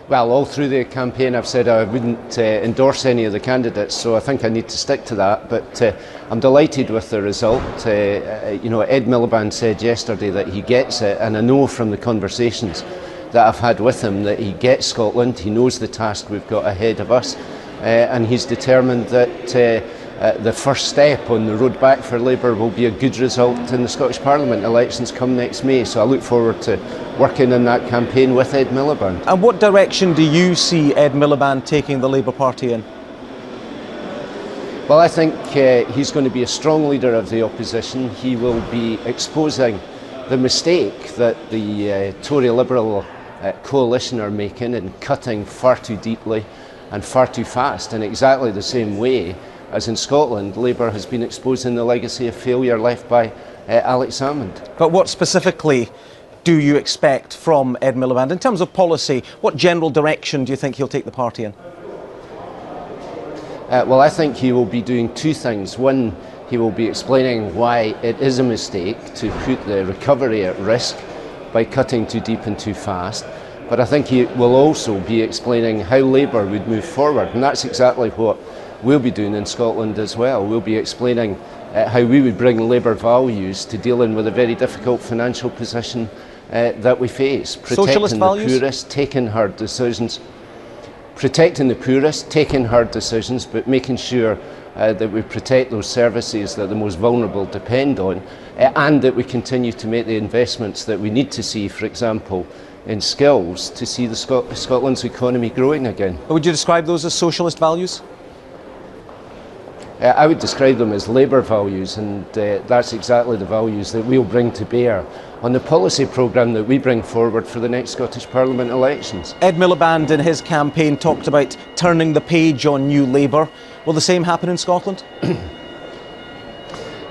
Well, all through the campaign I've said I wouldn't endorse any of the candidates, so I think I need to stick to that. But I'm delighted with the result. Ed Miliband said yesterday that he gets it, and I know from the conversations that I've had with him that he gets Scotland. He knows the task we've got ahead of us, and he's determined that the first step on the road back for Labour will be a good result in the Scottish Parliament elections come next May. So I look forward to working in that campaign with Ed Miliband. And what direction do you see Ed Miliband taking the Labour Party in? Well, I think he's going to be a strong leader of the opposition. He will be exposing the mistake that the Tory Liberal coalition are making in cutting far too deeply and far too fast, in exactly the same way as in Scotland, Labour has been exposing the legacy of failure left by Alex Salmond. But what specifically do you expect from Ed Miliband? In terms of policy, what general direction do you think he'll take the party in? Well, I think he will be doing two things. One, he will be explaining why it is a mistake to put the recovery at risk by cutting too deep and too fast. But I think he will also be explaining how Labour would move forward, and that's exactly what we'll be doing in Scotland as well. We'll be explaining how we would bring Labour values to dealing with a very difficult financial position that we face. Socialist values? The poorest, taking hard decisions. Protecting the poorest, taking hard decisions, but making sure that we protect those services that the most vulnerable depend on, and that we continue to make the investments that we need to see, for example, in skills, to see the Scotland's economy growing again. Would you describe those as socialist values? I would describe them as Labour values, and that's exactly the values that we'll bring to bear on the policy programme that we bring forward for the next Scottish Parliament elections. Ed Miliband in his campaign talked about turning the page on New Labour. Will the same happen in Scotland?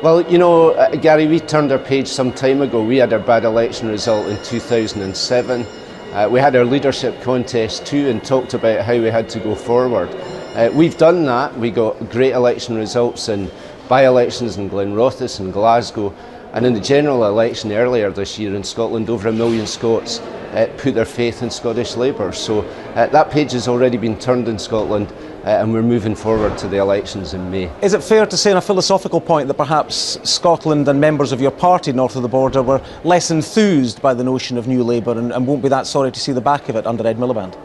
Well, you know, Gary, we turned our page some time ago. We had our bad election result in 2007. We had our leadership contest too and talked about how we had to go forward. We've done that. We got great election results in by-elections in Glenrothes and Glasgow, and in the general election earlier this year in Scotland, over 1 million Scots put their faith in Scottish Labour. So that page has already been turned in Scotland, and we're moving forward to the elections in May. Is it fair to say on a philosophical point that perhaps Scotland and members of your party north of the border were less enthused by the notion of New Labour and won't be that sorry to see the back of it under Ed Miliband?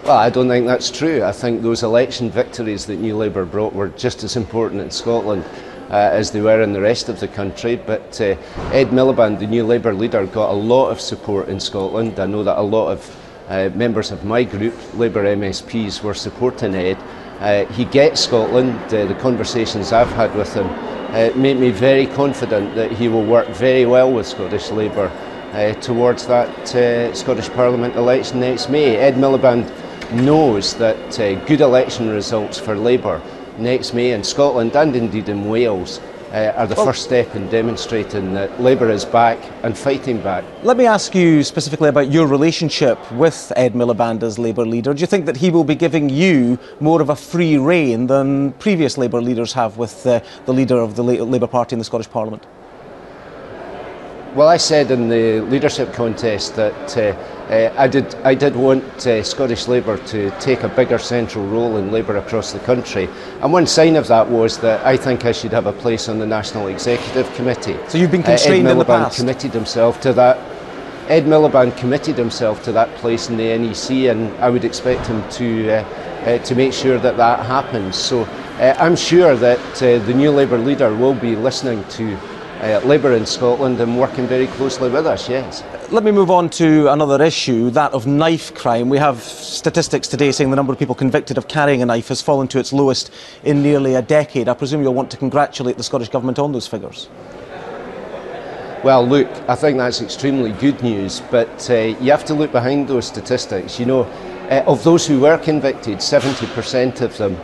Well, I don't think that's true. I think those election victories that New Labour brought were just as important in Scotland as they were in the rest of the country. But Ed Miliband, the New Labour leader, got a lot of support in Scotland. I know that a lot of members of my group, Labour MSPs, were supporting Ed. He gets Scotland. The conversations I've had with him make me very confident that he will work very well with Scottish Labour towards that Scottish Parliament election next May. Ed Miliband knows that good election results for Labour next May in Scotland and indeed in Wales are the first step in demonstrating that Labour is back and fighting back. Let me ask you specifically about your relationship with Ed Miliband as Labour leader. Do you think that he will be giving you more of a free rein than previous Labour leaders have with the leader of the Labour Party in the Scottish Parliament? Well, I said in the leadership contest that I did want Scottish Labour to take a bigger central role in Labour across the country, and one sign of that was that I think I should have a place on the National Executive Committee. So you've been constrained in the past? Ed Miliband committed himself to that. Ed Miliband committed himself to that place in the NEC, and I would expect him to make sure that that happens. So I'm sure that the new Labour leader will be listening to Labour in Scotland and working very closely with us, yes. Let me move on to another issue, that of knife crime. We have statistics today saying the number of people convicted of carrying a knife has fallen to its lowest in nearly a decade. I presume you'll want to congratulate the Scottish Government on those figures. Well, look, I think that's extremely good news, but you have to look behind those statistics. You know, of those who were convicted, 70% of them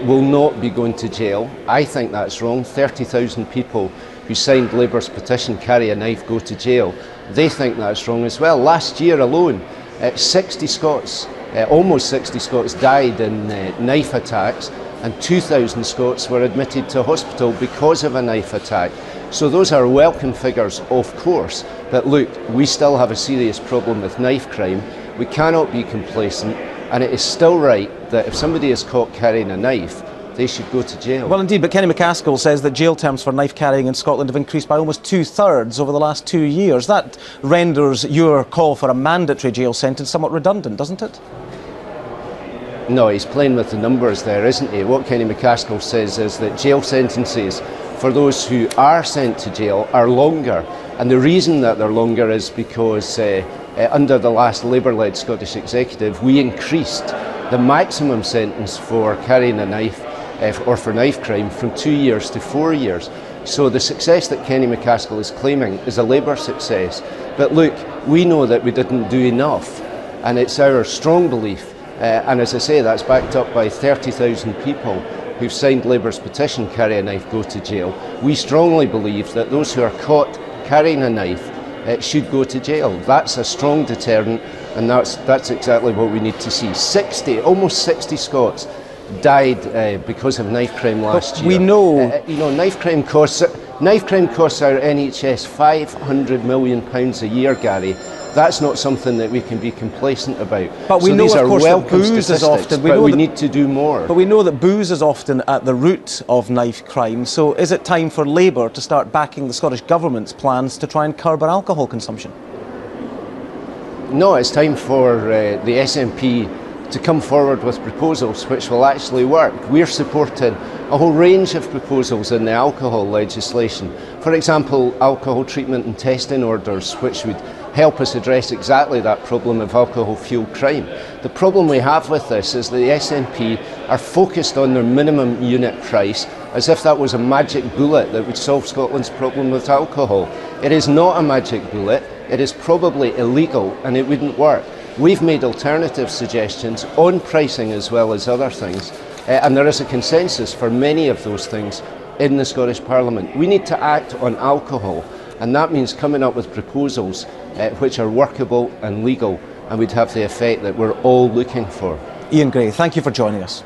will not be going to jail. I think that's wrong. 30,000 people who signed Labour's petition, carry a knife, go to jail. They think that's wrong as well. Last year alone, 60 Scots, almost 60 Scots died in knife attacks, and 2,000 Scots were admitted to hospital because of a knife attack. So those are welcome figures, of course, but look, we still have a serious problem with knife crime. We cannot be complacent, and it is still right that if somebody is caught carrying a knife, they should go to jail. Well, indeed, but Kenny McCaskill says that jail terms for knife carrying in Scotland have increased by almost 2/3 over the last 2 years. That renders your call for a mandatory jail sentence somewhat redundant, doesn't it? No, he's playing with the numbers there, isn't he? What Kenny McCaskill says is that jail sentences for those who are sent to jail are longer, and the reason that they're longer is because under the last Labour-led Scottish Executive, we increased the maximum sentence for carrying a knife or for knife crime from 2 years to 4 years. So the success that Kenny McCaskill is claiming is a Labour success. But look, we know that we didn't do enough, and it's our strong belief, and as I say, that's backed up by 30,000 people who've signed Labour's petition, Carry a Knife, Go to Jail. We strongly believe that those who are caught carrying a knife should go to jail. That's a strong deterrent, and that's exactly what we need to see. Almost 60 Scots died because of knife crime last year. We know, knife crime costs our NHS £500 million a year, Gary. That's not something that we can be complacent about. But we so know, these of are course, welcome that booze is often. We need to do more. But we know that booze is often at the root of knife crime. So is it time for Labour to start backing the Scottish Government's plans to try and curb our alcohol consumption? No, it's time for the SNP to come forward with proposals which will actually work. We're supporting a whole range of proposals in the alcohol legislation. For example, alcohol treatment and testing orders, which would help us address exactly that problem of alcohol-fueled crime. The problem we have with this is that the SNP are focused on their minimum unit price as if that was a magic bullet that would solve Scotland's problem with alcohol. It is not a magic bullet, it is probably illegal and it wouldn't work. We've made alternative suggestions on pricing as well as other things, and there is a consensus for many of those things in the Scottish Parliament. We need to act on alcohol, and that means coming up with proposals which are workable and legal, and would have the effect that we're all looking for. Iain Gray, thank you for joining us.